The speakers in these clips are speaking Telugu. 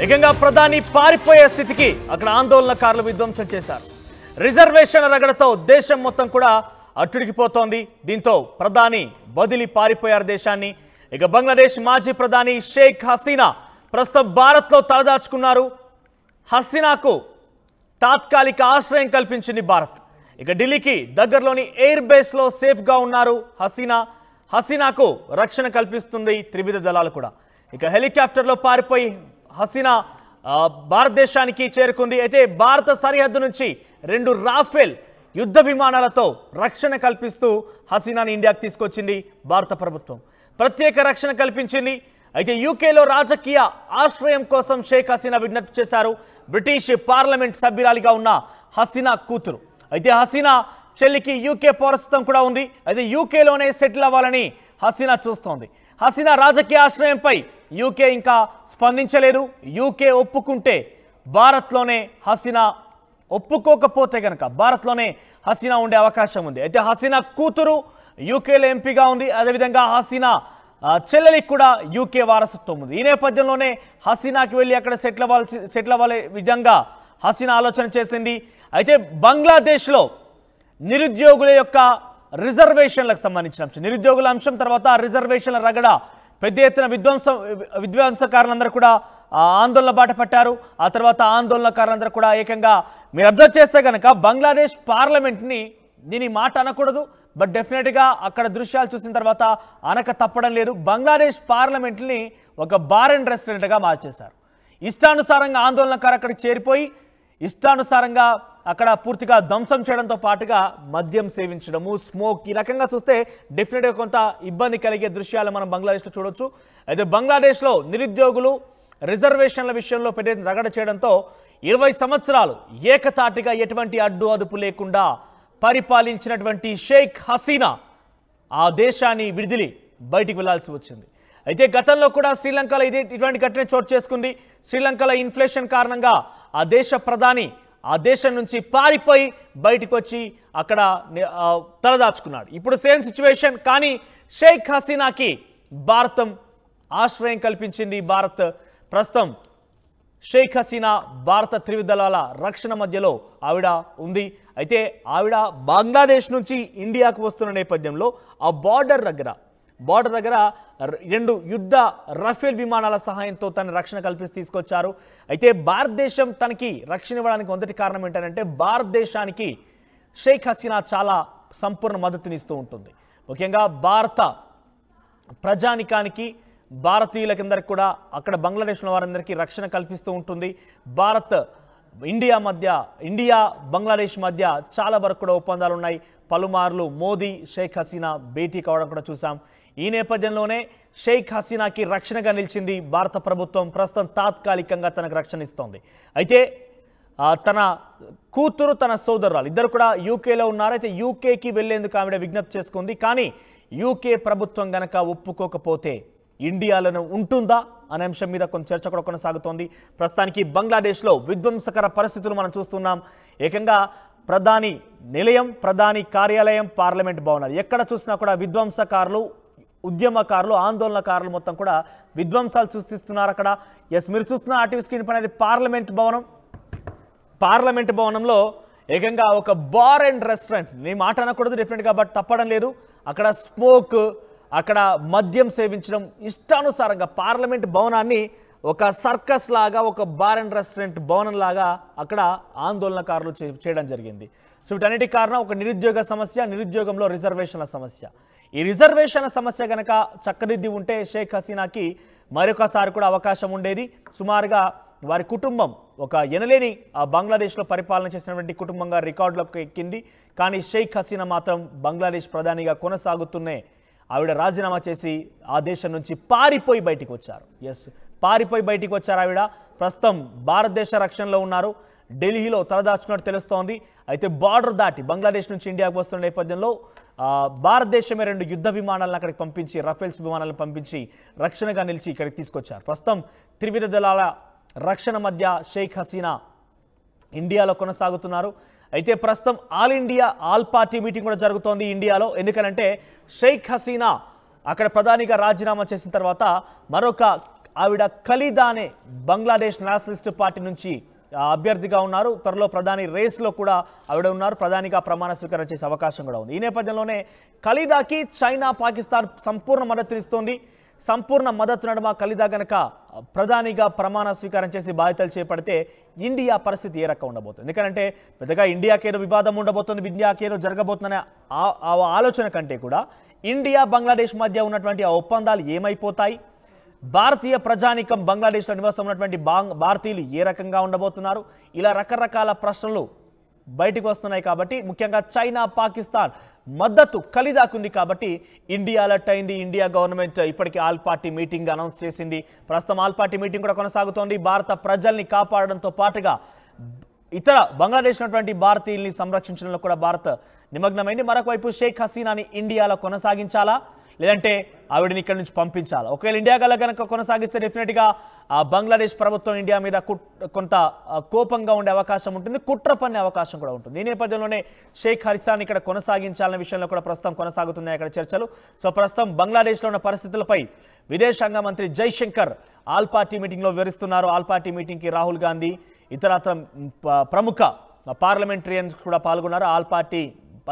ఏకంగా ప్రధాని పారిపోయే స్థితికి అక్కడ ఆందోళనకారులు విధ్వంసం చేశారు. రిజర్వేషన్ల రగడతో దేశం మొత్తం కూడా అట్టుడికిపోతోంది. దీంతో ప్రధాని వదిలి పారిపోయారు దేశాన్ని. ఇక బంగ్లాదేశ్ మాజీ ప్రధాని షేక్ హసీనా ప్రస్తుతం భారత్లో తలదాచుకున్నారు. హసీనాకు తాత్కాలిక ఆశ్రయం కల్పించింది భారత్. ఇక ఢిల్లీకి దగ్గరలోని ఎయిర్ బేస్లో సేఫ్గా ఉన్నారు హసీనాకు రక్షణ కల్పిస్తుంది త్రివిధ దళాలు కూడా. ఇక హెలికాప్టర్లో పారిపోయి హసీనా భారతదేశానికి చేరుకుంది. అయితే భారత సరిహద్దు నుంచి 2 రాఫెల్ యుద్ధ విమానాలతో రక్షణ కల్పిస్తూ హసీనాని ఇండియాకి తీసుకొచ్చింది భారత ప్రభుత్వం. ప్రత్యేక రక్షణ కల్పించింది. అయితే యూకేలో రాజకీయ ఆశ్రయం కోసం షేక్ హసీనా విజ్ఞప్తి చేశారు. బ్రిటిష్ పార్లమెంట్ సభ్యురాలిగా ఉన్న హసీనా కూతురు. అయితే హసీనా చెల్లికి యూకే పౌరసత్వం కూడా ఉంది. అయితే యూకేలోనే సెటిల్ అవ్వాలని హసీనా చూస్తోంది. హసీనా రాజకీయ ఆశ్రయంపై యూకే ఇంకా స్పందించలేదు. యూకే ఒప్పుకుంటే భారత్లోనే హసీనా, ఒప్పుకోకపోతే కనుక భారత్లోనే హసీనా ఉండే అవకాశం ఉంది. అయితే హసీనా కూతురు యూకేలో ఎంపీగా ఉంది. అదేవిధంగా హసీనా చెల్లెలికి కూడా యూకే వారసత్వం ఉంది. ఈ నేపథ్యంలోనే హసీనాకి వెళ్ళి అక్కడ సెటిల్ అవ్వాలే విధంగా హసీనా ఆలోచన చేసింది. అయితే బంగ్లాదేశ్లో నిరుద్యోగుల యొక్క రిజర్వేషన్లకు సంబంధించిన అంశం, నిరుద్యోగుల అంశం తర్వాత రిజర్వేషన్ల రగడ పెద్ద ఎత్తున విధ్వంసకారులందరూ కూడా ఆందోళన బాట పట్టారు. ఆ తర్వాత ఆందోళనకారులందరూ కూడా ఏకంగా మీరు అబ్జర్వ్ చేస్తే కనుక బంగ్లాదేశ్ పార్లమెంట్ని దీని మాట అనకూడదు, బట్ డెఫినెట్గా అక్కడ దృశ్యాలు చూసిన తర్వాత అనక తప్పడం లేదు. బంగ్లాదేశ్ పార్లమెంట్ని ఒక బార్ అండ్ రెస్టారెంట్గా మార్చేశారు. ఇష్టానుసారంగా ఆందోళనకారు అక్కడికి చేరిపోయి ఇష్టానుసారంగా అక్కడ పూర్తిగా ధ్వంసం చేయడంతో పాటుగా మద్యం సేవించడము, స్మోక్, ఈ రకంగా చూస్తే డెఫినెట్గా కొంత ఇబ్బంది కలిగే దృశ్యాలు మనం బంగ్లాదేశ్లో చూడొచ్చు. అయితే బంగ్లాదేశ్లో నిరుద్యోగులు రిజర్వేషన్ల విషయంలో పెద్ద రగడ చేయడంతో 20 సంవత్సరాలు ఏకతాటిగా ఎటువంటి అడ్డు అదుపు లేకుండా పరిపాలించినటువంటి షేక్ హసీనా ఆ దేశాన్ని విడిదిలి బయటికి వెళ్లాల్సి వచ్చింది. అయితే గతంలో కూడా శ్రీలంకలో ఇటువంటి ఘటన చోటు చేసుకుంది. శ్రీలంకలో ఇన్ఫ్లేషన్ కారణంగా ఆ దేశ ప్రధాని ఆ దేశం నుంచి పారిపోయి బయటకు వచ్చి అక్కడ తలదాచుకున్నాడు. ఇప్పుడు సేమ్ సిచ్యువేషన్. కానీ షేక్ హసీనాకి భారతం ఆశ్రయం కల్పించింది. భారత్ ప్రస్తుతం షేక్ హసీనా భారత త్రివిధ దళాల రక్షణ మధ్యలో ఆవిడ ఉంది. అయితే ఆవిడ బంగ్లాదేశ్ నుంచి ఇండియాకు వస్తున్న నేపథ్యంలో ఆ బార్డర్ దగ్గర 2 యుద్ధ రఫేల్ విమానాల సహాయంతో తన రక్షణ కల్పిస్తూ తీసుకొచ్చారు. అయితే భారతదేశం తనకి రక్షణ ఇవ్వడానికి మొదటి కారణం ఏంటంటే భారతదేశానికి షేక్ హసీనా చాలా సంపూర్ణ మద్దతునిస్తూ ఉంటుంది. ముఖ్యంగా భారత ప్రజానికానికి, భారతీయులకందరికీ కూడా అక్కడ బంగ్లాదేశ్లో వారందరికీ రక్షణ కల్పిస్తూ ఉంటుంది. ఇండియా బంగ్లాదేశ్ మధ్య చాలా వరకు కూడా ఒప్పందాలు ఉన్నాయి. పలుమార్లు మోదీ షేక్ హసీనా భేటీ కావడం కూడా చూసాం. ఈ నేపథ్యంలోనే షేక్ హసీనాకి రక్షణగా నిలిచింది భారత ప్రభుత్వం. ప్రస్తుతం తాత్కాలికంగా తనకు రక్షణ ఇస్తోంది. అయితే తన కూతురు, తన సోదరురాలు ఇద్దరు కూడా యూకేలో ఉన్నారు. అయితే యూకేకి వెళ్లేందుకు ఆవిడ విజ్ఞప్తి చేసుకుంది. కానీ యూకే ప్రభుత్వం గనక ఒప్పుకోకపోతే ఇండియాలో ఉంటుందా అనే అంశం మీద కొంత చర్చ కూడా కొనసాగుతోంది. ప్రస్తుతానికి బంగ్లాదేశ్లో విధ్వంసకర పరిస్థితులు మనం చూస్తున్నాం. ఏకంగా ప్రధాని నిలయం, ప్రధాని కార్యాలయం, పార్లమెంట్ భవనాలు ఎక్కడ చూసినా కూడా విధ్వంసకారులు, ఉద్యమకారులు, ఆందోళనకారులు మొత్తం కూడా విధ్వంసాలు సృష్టిస్తున్నారు అక్కడ. మీరు చూస్తున్న ఆర్టీవీ స్క్రీన్ పైన పార్లమెంట్ భవనం. పార్లమెంట్ భవనంలో ఏకంగా ఒక బార్ అండ్ రెస్టారెంట్, నేను మాట అనకూడదు డెఫినెట్గా, బట్ తప్పడం లేదు. అక్కడ స్మోక్, అక్కడ మద్యం సేవించడం ఇష్టానుసారంగా పార్లమెంట్ భవనాన్ని ఒక సర్కస్ లాగా, ఒక బార్ అండ్ రెస్టారెంట్ భవనం లాగా అక్కడ ఆందోళనకారులు చేయడం జరిగింది. సో వీటన్నిటి కారణం ఒక నిరుద్యోగ సమస్య, నిరుద్యోగంలో రిజర్వేషన్ల సమస్య. ఈ రిజర్వేషన్ల సమస్య కనుక చక్కదిద్ది ఉంటే షేక్ హసీనాకి మరొకసారి కూడా అవకాశం ఉండేది. సుమారుగా వారి కుటుంబం ఒక ఎనలేని బంగ్లాదేశ్లో పరిపాలన చేసినటువంటి కుటుంబంగా రికార్డులకు ఎక్కింది. కానీ షేక్ హసీనా మాత్రం బంగ్లాదేశ్ ప్రధానిగా కొనసాగుతూనే ఆవిడ రాజీనామా చేసి ఆ దేశం నుంచి పారిపోయి బయటికి వచ్చారు. పారిపోయి బయటికి వచ్చారు ఆవిడ. ప్రస్తుతం భారతదేశ రక్షణలో ఉన్నారు. ఢిల్లీలో తలదాచుకున్నట్టు తెలుస్తోంది. అయితే బార్డర్ దాటి బంగ్లాదేశ్ నుంచి ఇండియాకు వస్తున్న నేపథ్యంలో భారతదేశమే 2 యుద్ధ విమానాలను అక్కడికి పంపించి, రఫేల్స్ విమానాలను పంపించి రక్షణగా నిలిచి ఇక్కడికి తీసుకొచ్చారు. ప్రస్తుతం త్రివిధ దళాల రక్షణ మధ్య షేక్ హసీనా ఇండియాలో కొనసాగుతున్నారు. అయితే ప్రస్తుతం ఆల్ పార్టీ మీటింగ్ కూడా జరుగుతోంది ఇండియాలో. ఎందుకంటే షేక్ హసీనా అక్కడ ప్రధానిగా రాజీనామా చేసిన తర్వాత మరొక ఆవిడ ఖలీదా అనే బంగ్లాదేశ్ నేషనలిస్ట్ పార్టీ నుంచి అభ్యర్థిగా ఉన్నారు. త్వరలో ప్రధాని రేస్లో కూడా ఆవిడ ఉన్నారు. ప్రధానిగా ప్రమాణ స్వీకారం చేసే అవకాశం కూడా ఉంది. ఈ నేపథ్యంలోనే ఖలీదాకి చైనా, పాకిస్తాన్ సంపూర్ణ మద్దతునిస్తోంది. సంపూర్ణ మద్దతు నడుమ ఖలీదా గనక ప్రధానిగా ప్రమాణ స్వీకారం చేసి బాధ్యతలు చేపడితే ఇండియా పరిస్థితి ఏ రకంగా ఉండబోతుంది? ఎందుకంటే పెద్దగా ఇండియాకేదో వివాదం ఉండబోతుంది, ఇండియాకేదో జరగబోతుందనే ఆలోచన కంటే కూడా ఇండియా, బంగ్లాదేశ్ మధ్య ఉన్నటువంటి ఆ ఒప్పందాలు ఏమైపోతాయి, భారతీయ ప్రజానీకం బంగ్లాదేశ్లో నివాసం ఉన్నటువంటి భారతీయులు ఏ రకంగా ఉండబోతున్నారు, ఇలా రకరకాల ప్రశ్నలు బయటకు వస్తున్నాయి. కాబట్టి ముఖ్యంగా చైనా, పాకిస్తాన్ మద్దతు ఖలీదాకుంది. కాబట్టి ఇండియా అలర్ట్ అయింది. ఇండియా గవర్నమెంట్ ఇప్పటికే ఆల్ పార్టీ మీటింగ్ అనౌన్స్ చేసింది. ప్రస్తుతం ఆల్ పార్టీ మీటింగ్ కూడా కొనసాగుతోంది. భారత ప్రజల్ని కాపాడడంతో పాటుగా ఇతర బంగ్లాదేశ్ ఉన్నటువంటి భారతీయుల్ని సంరక్షించడంలో కూడా భారత్ నిమగ్నమైంది. మరొక వైపు షేక్ హసీనాని ఇండియాలో కొనసాగించాలా, లేదంటే ఆవిడని ఇక్కడ నుంచి పంపించాలా? ఒకవేళ ఇండియా గల కనుక కొనసాగిస్తే డెఫినెట్గా బంగ్లాదేశ్ ప్రభుత్వం ఇండియా మీద కొంత కోపంగా ఉండే అవకాశం ఉంటుంది, కుట్ర పన్నే అవకాశం కూడా ఉంటుంది. ఈ నేపథ్యంలోనే షేక్ హసీనాని ఇక్కడ కొనసాగించాలనే విషయంలో కూడా ప్రస్తుతం కొనసాగుతున్నాయి అక్కడ చర్చలు. సో ప్రస్తుతం బంగ్లాదేశ్లో ఉన్న పరిస్థితులపై విదేశాంగ మంత్రి జైశంకర్ ఆల్ పార్టీ మీటింగ్లో వివరిస్తున్నారు. ఆల్ పార్టీ మీటింగ్కి రాహుల్ గాంధీ, ఇతరత్ర ప్రముఖ పార్లమెంటరియన్స్ కూడా పాల్గొన్నారు. ఆల్ పార్టీ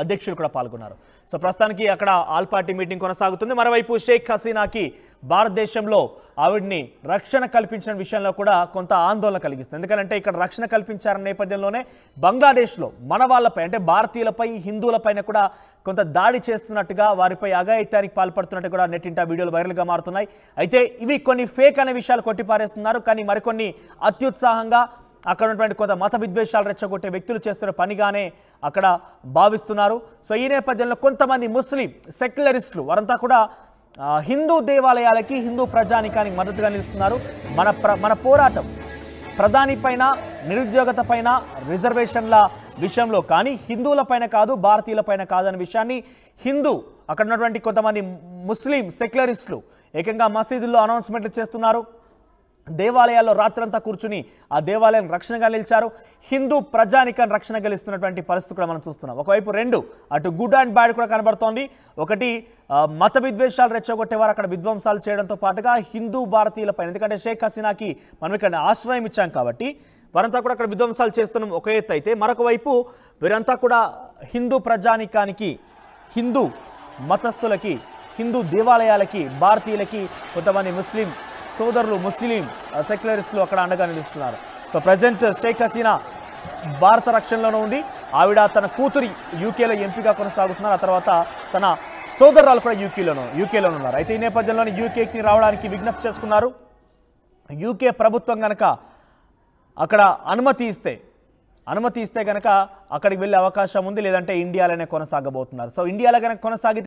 అధ్యక్షులు కూడా పాల్గొన్నారు. సో ప్రస్తుతానికి అక్కడ ఆల్ పార్టీ మీటింగ్ కొనసాగుతుంది. మరోవైపు షేక్ హసీనాకి భారతదేశంలో ఆవిడ్ని రక్షణ కల్పించిన విషయంలో కూడా కొంత ఆందోళన కలిగిస్తుంది. ఎందుకంటే ఇక్కడ రక్షణ కల్పించారన్న నేపథ్యంలోనే బంగ్లాదేశ్లో మన వాళ్ళపై, అంటే భారతీయులపై, హిందువులపైన కూడా కొంత దాడి చేస్తున్నట్టుగా, వారిపై అఘాయిత్యానికి పాల్పడుతున్నట్టు కూడా నెట్టింట వీడియోలు వైరల్గా మారుతున్నాయి. అయితే ఇవి కొన్ని ఫేక్ అనే విషయాలు కొట్టిపారేస్తున్నారు. కానీ మరికొన్ని అత్యుత్సాహంగా అక్కడ ఉన్నటువంటి కొంత మత విద్వేషాలు రెచ్చగొట్టే వ్యక్తులు చేస్తున్న పనిగానే అక్కడ భావిస్తున్నారు. సో ఈ నేపథ్యంలో కొంతమంది ముస్లిం సెక్యులరిస్టులు వారంతా కూడా హిందూ దేవాలయాలకి, హిందూ ప్రజానికానికి మద్దతుగా నిలుస్తున్నారు. మన పోరాటం ప్రధాని పైన, నిరుద్యోగత పైన, రిజర్వేషన్ల విషయంలో కానీ హిందువుల పైన కాదు, భారతీయుల పైన కాదనే విషయాన్ని అక్కడ ఉన్నటువంటి కొంతమంది ముస్లిం సెక్యులరిస్టులు ఏకంగా మసీదుల్లో అనౌన్స్మెంట్లు చేస్తున్నారు. దేవాలయాల్లో రాత్రంతా కూర్చుని ఆ దేవాలయం రక్షణగా నిలిచారు. హిందూ ప్రజానికాన్ని రక్షణ గెలుస్తున్నటువంటి పరిస్థితి కూడా మనం చూస్తున్నాం. ఒకవైపు రెండు, అటు గుడ్ అండ్ బ్యాడ్ కూడా కనబడుతోంది. ఒకటి మత విద్వేషాలు రెచ్చగొట్టేవారు అక్కడ విధ్వంసాలు చేయడంతో పాటుగా హిందూ భారతీయులపై, ఎందుకంటే షేక్ హసీనాకి మనం ఇక్కడ ఆశ్రయం ఇచ్చాం కాబట్టి వారంతా కూడా అక్కడ విధ్వంసాలు చేస్తున్నాం ఒక ఎత్తు అయితే, మరొక వైపు వీరంతా కూడా హిందూ ప్రజానికానికి, హిందూ మతస్థులకి, హిందూ దేవాలయాలకి, భారతీయులకి కొంతమంది ముస్లిం సోదరులు, ముస్లిం సెక్యులరిస్టులు అక్కడ అండగా నిలుస్తున్నారు. సో ప్రజెంట్ షేక్ హసీనా భారత రక్షణలోనే ఉంది. ఆవిడ తన కూతురి యూకేలో ఎంపీగా కొనసాగుతున్నారు. ఆ తర్వాత తన సోదరురాలు కూడా యూకేలో ఉన్నారు. అయితే ఈ నేపథ్యంలోనే యూకేకి రావడానికి విజ్ఞప్తి చేసుకున్నారు. యూకే ప్రభుత్వం కనుక అక్కడ అనుమతి ఇస్తే కనుక అక్కడికి వెళ్ళే అవకాశం ఉంది, లేదంటే ఇండియాలోనే కొనసాగబోతున్నారు. సో ఇండియాలో కనుక కొనసాగితే